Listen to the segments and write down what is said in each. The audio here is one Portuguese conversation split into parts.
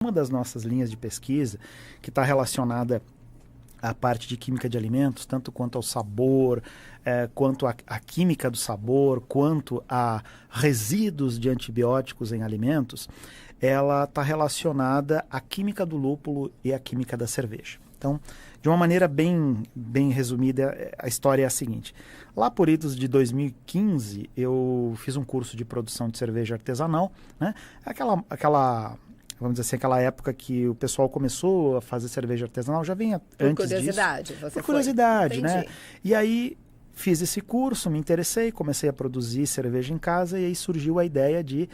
Uma das nossas linhas de pesquisa, que está relacionada à parte de química de alimentos, tanto quanto ao sabor, quanto à química do sabor, quanto a resíduos de antibióticos em alimentos, ela está relacionada à química do lúpulo e à química da cerveja. Então, de uma maneira bem resumida, a história é a seguinte. Lá por idos de 2015, eu fiz um curso de produção de cerveja artesanal, né? Vamos dizer assim, aquela época que o pessoal começou a fazer cerveja artesanal, já vinha antes disso. Por curiosidade, né? E aí fiz esse curso, me interessei, comecei a produzir cerveja em casa e aí surgiu a ideia de,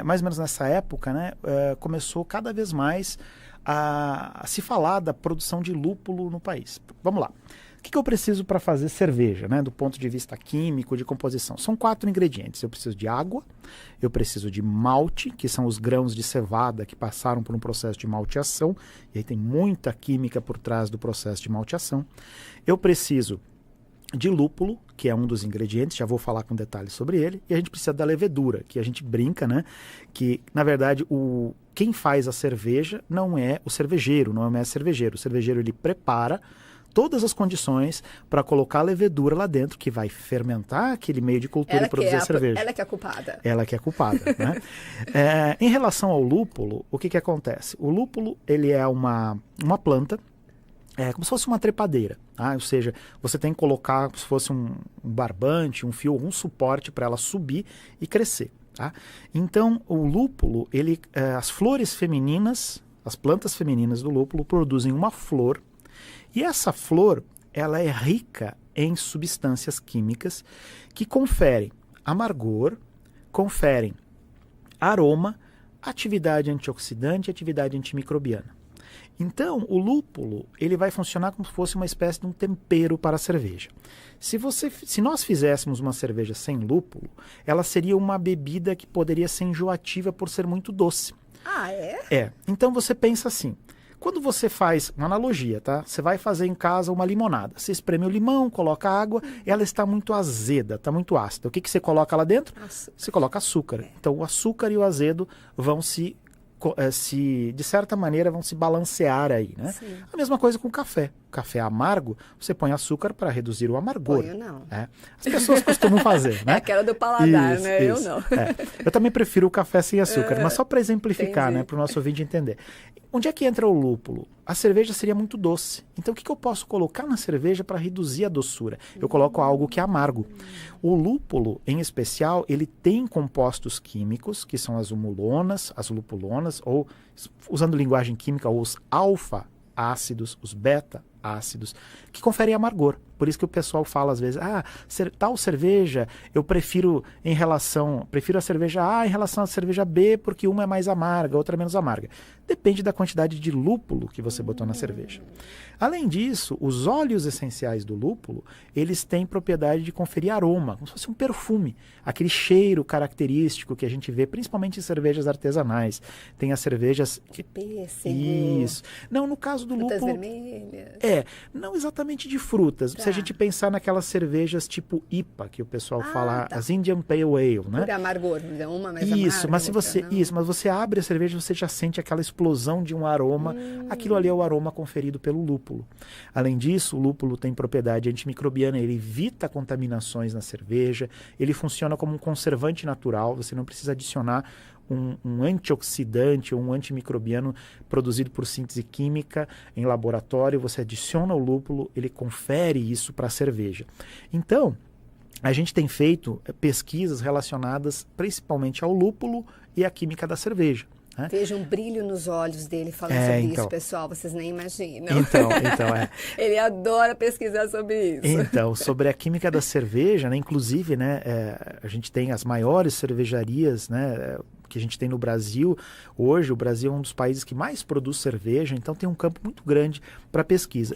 mais ou menos nessa época, né, começou cada vez mais a se falar da produção de lúpulo no país. Vamos lá. O que eu preciso para fazer cerveja, né, do ponto de vista químico, de composição? São 4 ingredientes. Eu preciso de água, eu preciso de malte, que são os grãos de cevada que passaram por um processo de malteação, e aí tem muita química por trás do processo de malteação. Eu preciso de lúpulo, que é um dos ingredientes, já vou falar com detalhes sobre ele, e a gente precisa da levedura, que a gente brinca, né, que na verdade quem faz a cerveja não é o cervejeiro, não é o mestre cervejeiro. O cervejeiro ele prepara todas as condições para colocar a levedura lá dentro, que vai fermentar aquele meio de cultura e produzir a cerveja. Ela que é a culpada. Ela que é a culpada, né? Em relação ao lúpulo, o que acontece? O lúpulo, ele é uma planta, como se fosse uma trepadeira, tá? Ou seja, você tem que colocar como se fosse um barbante, um fio, um suporte para ela subir e crescer, tá? Então, o lúpulo, as flores femininas, as plantas femininas do lúpulo produzem uma flor. E essa flor, ela é rica em substâncias químicas que conferem amargor, conferem aroma, atividade antioxidante e atividade antimicrobiana. Então, o lúpulo, ele vai funcionar como se fosse uma espécie de um tempero para a cerveja. Se nós fizéssemos uma cerveja sem lúpulo, ela seria uma bebida que poderia ser enjoativa por ser muito doce. Ah, é? É. Então, você pensa assim. Quando você faz uma analogia, tá? Você vai fazer em casa uma limonada. Você espreme o limão, coloca água, ela está muito azeda, está muito ácida. O que você coloca lá dentro? Açúcar. Você coloca açúcar. Então o açúcar e o azedo vão de certa maneira, vão se balancear aí, né? Sim. A mesma coisa com o café. O café amargo, você põe açúcar para reduzir o amargor. Ponho não. As pessoas costumam fazer, né? É aquela do paladar, isso, né? Isso. Eu não. Eu também prefiro o café sem açúcar, mas só para exemplificar, Entendi. né? Para o nosso ouvinte entender. Onde é que entra o lúpulo? A cerveja seria muito doce. Então, o que eu posso colocar na cerveja para reduzir a doçura? Eu coloco algo que é amargo. O lúpulo, em especial, ele tem compostos químicos, que são as humulonas, as lupulonas, ou, usando linguagem química, os alfa-ácidos, os beta-ácidos, que conferem amargor. Por isso que o pessoal fala às vezes, tal cerveja eu prefiro a cerveja A em relação à cerveja B, porque uma é mais amarga, outra é menos amarga. Depende da quantidade de lúpulo que você botou na cerveja. Além disso, os óleos essenciais do lúpulo, eles têm propriedade de conferir aroma, como se fosse um perfume, aquele cheiro característico que a gente vê principalmente em cervejas artesanais. Tem as cervejas de pêssego. Isso. Não, no caso do frutas lúpulo, vermelhas. não exatamente de frutas. Se a gente pensar naquelas cervejas tipo IPA, que o pessoal fala, as Indian Pale Ale, né? Por amargor, uma mais Isso, amarga, mas mas você abre a cerveja, você já sente aquela explosão de um aroma. Aquilo ali é o aroma conferido pelo lúpulo. Além disso, o lúpulo tem propriedade antimicrobiana, ele evita contaminações na cerveja, ele funciona como um conservante natural, você não precisa adicionar um antioxidante ou um antimicrobiano produzido por síntese química em laboratório, você adiciona o lúpulo, ele confere isso para a cerveja. Então, a gente tem feito pesquisas relacionadas principalmente ao lúpulo e à química da cerveja. Veja um brilho nos olhos dele falando sobre isso, pessoal, vocês nem imaginam. Então, Ele adora pesquisar sobre isso. Então, sobre a química da cerveja, né, inclusive, né, a gente tem as maiores cervejarias, né, que a gente tem no Brasil. Hoje, o Brasil é um dos países que mais produz cerveja, então tem um campo muito grande para pesquisa.